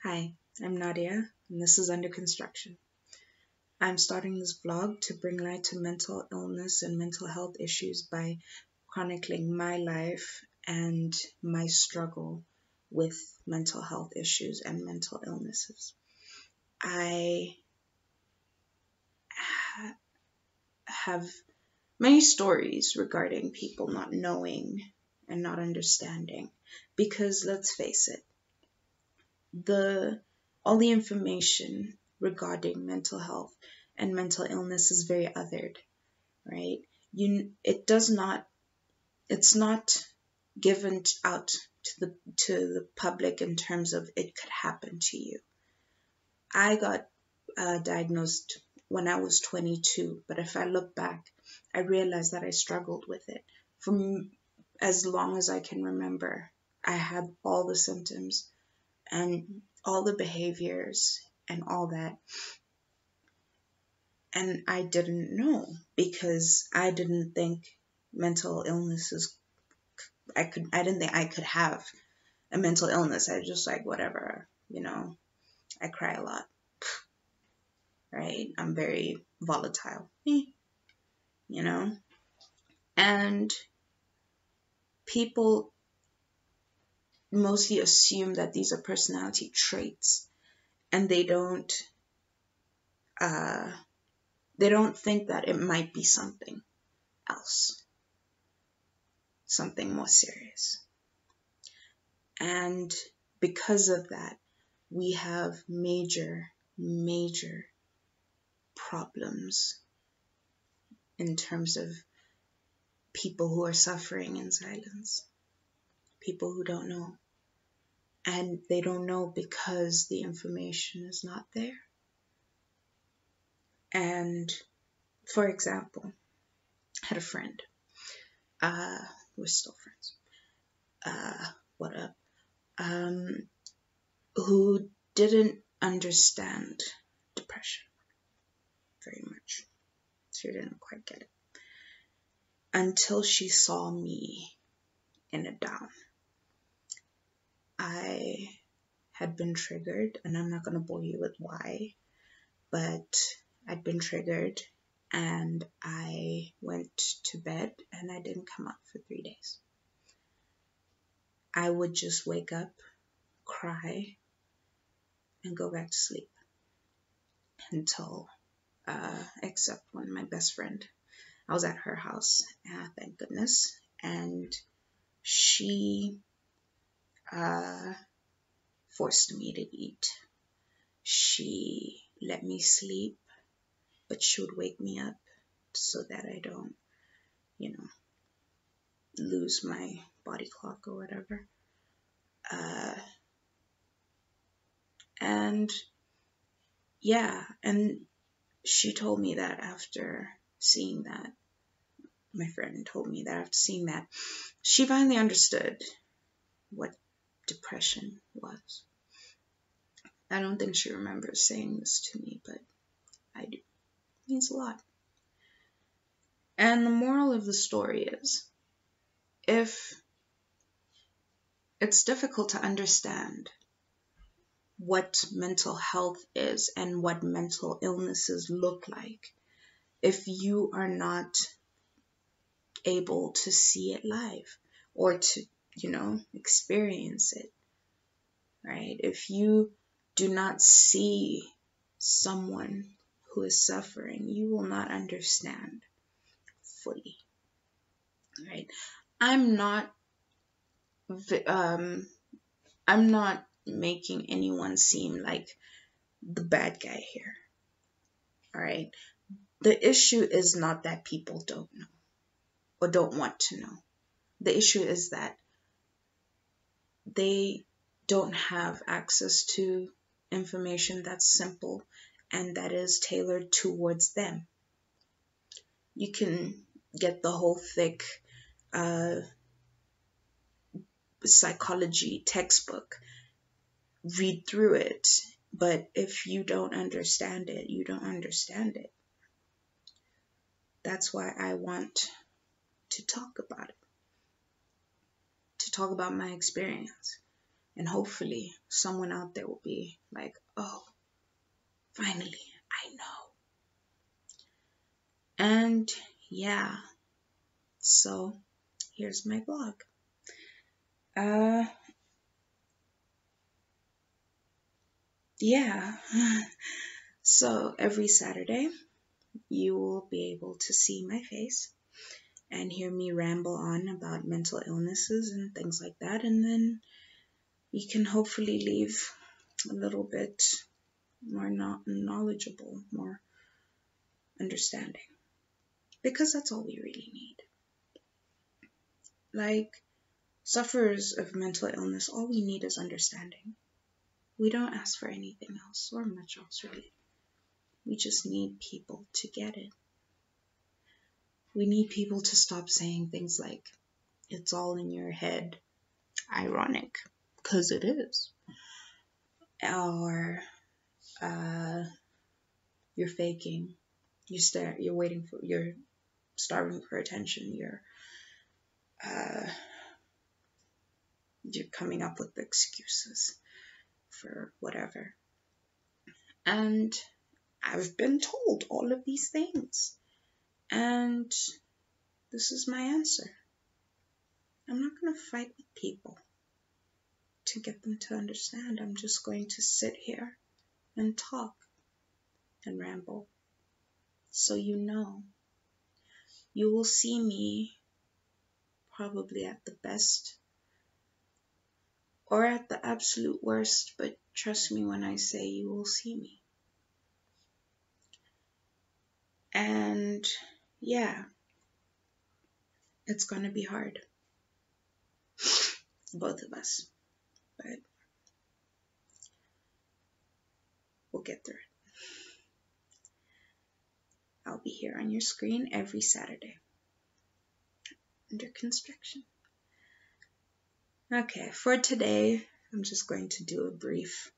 Hi, I'm Nadia, and this is Under Construction. I'm starting this vlog to bring light to mental illness and mental health issues by chronicling my life and my struggle with mental health issues and mental illnesses. I have many stories regarding people not knowing and not understanding because let's face it, the all the information regarding mental health and mental illness is very othered, right? It does not, it's not given out to the public in terms of it could happen to you. I got diagnosed when I was 22, but if I look back, I realized that I struggled with it from as long as I can remember. I had all the symptoms and all the behaviors and all that. And I didn't know because I didn't think mental illnesses, I didn't think I could have a mental illness. I was just like, whatever, I cry a lot, right? I'm very volatile, you know? And people mostly assume that these are personality traits and uh, they don't think that it might be something else, something more serious. And because of that, we have major problems in terms of people who are suffering in silence, people who don't know. And they don't know because the information is not there. And for example, I had a friend, uh, we're still friends, what up, who didn't understand depression very much. She didn't quite get it until she saw me in a down. I had been triggered, and I'm not going to bore you with why, but I'd been triggered and I went to bed and I didn't come up for 3 days. I would just wake up, cry, and go back to sleep until, except when my best friend, I was at her house, thank goodness, and she forced me to eat. She let me sleep, but she would wake me up so that I don't, lose my body clock or whatever. And yeah, and she told me that after seeing that, my friend told me that after seeing that, she finally understood what depression was. I don't think she remembers saying this to me, but I do. It means a lot. And the moral of the story is, if it's difficult to understand what mental health is and what mental illnesses look like, if you are not able to see it live or to, experience it, right? If you do not see someone who is suffering, you will not understand fully, right? I'm not, I'm not making anyone seem like the bad guy here, all right? The issue is not that people don't know or don't want to know. The issue is that they don't have access to information that's simple and that is tailored towards them. You can get the whole thick psychology textbook, read through it, but if you don't understand it, you don't understand it. That's why I want to talk about it, to talk about my experience, And hopefully someone out there will be like, oh, finally, I know. And yeah, so here's my blog. Yeah. So every Saturday, you will be able to see my face and hear me ramble on about mental illnesses and things like that. And then you can hopefully leave a little bit more knowledgeable, more understanding. Because that's all we really need. Like, sufferers of mental illness, all we need is understanding. We don't ask for anything else or much else, really. We just need people to get it. We need people to stop saying things like, it's all in your head. Ironic, because it is. Or, you're faking. You're waiting for, you're starving for attention. You're coming up with excuses for whatever. And I've been told all of these things. And this is my answer. I'm not going to fight with people to get them to understand. I'm just going to sit here and talk and ramble. So you know. You will see me probably at the best or at the absolute worst, but trust me when I say you will see me. And yeah, it's going to be hard. Both of us. But we'll get through it. I'll be here on your screen every Saturday. Under construction. Okay, for today, I'm just going to do a brief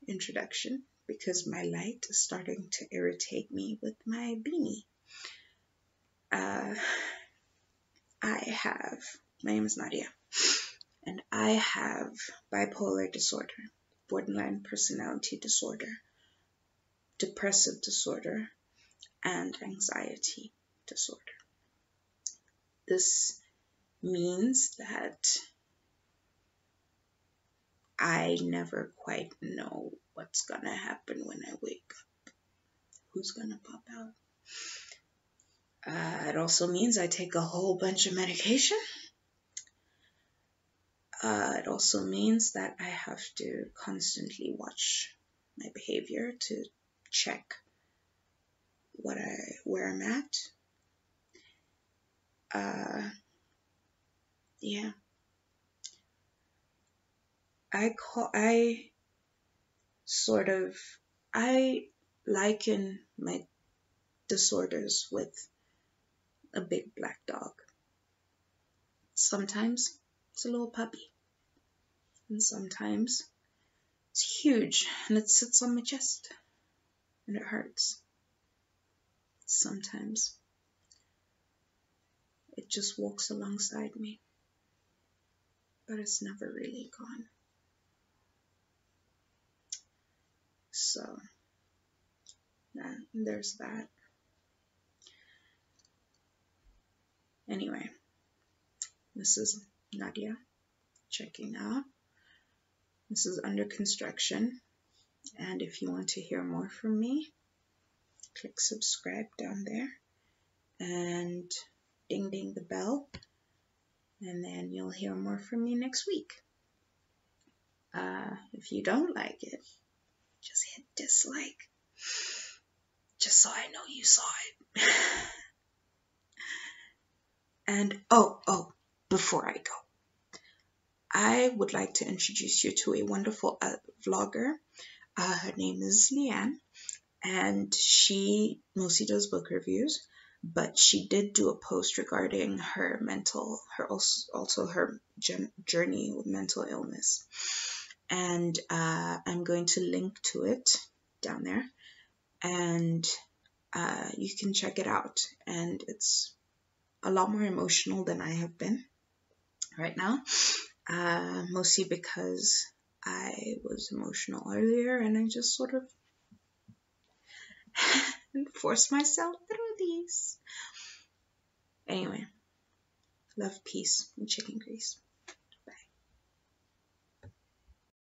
introduction because my light is starting to irritate me with my beanie. My name is Nadia, and I have bipolar disorder, borderline personality disorder, depressive disorder, and anxiety disorder. This means that I never quite know what's gonna happen when I wake up, who's gonna pop out. It also means I take a whole bunch of medication. It also means that I have to constantly watch my behavior to check where I'm at. Yeah. I liken my disorders with a big black dog. Sometimes it's a little puppy, and sometimes it's huge and it sits on my chest and it hurts. Sometimes it just walks alongside me, but it's never really gone. So, yeah, there's that. Anyway, this is Nadia checking out. This is Under Construction, and if you want to hear more from me, click subscribe down there and ding the bell, and then you'll hear more from me next week. If you don't like it, just hit dislike, just so I know you saw it. And before I go, I would like to introduce you to a wonderful vlogger. Her name is Leanne, and she mostly does book reviews, but she did do a post regarding her journey with mental illness, and I'm going to link to it down there, and you can check it out. And it's a lot more emotional than I have been right now. mostly because I was emotional earlier and I just sort of forced myself through these. Anyway, love, peace, and chicken grease.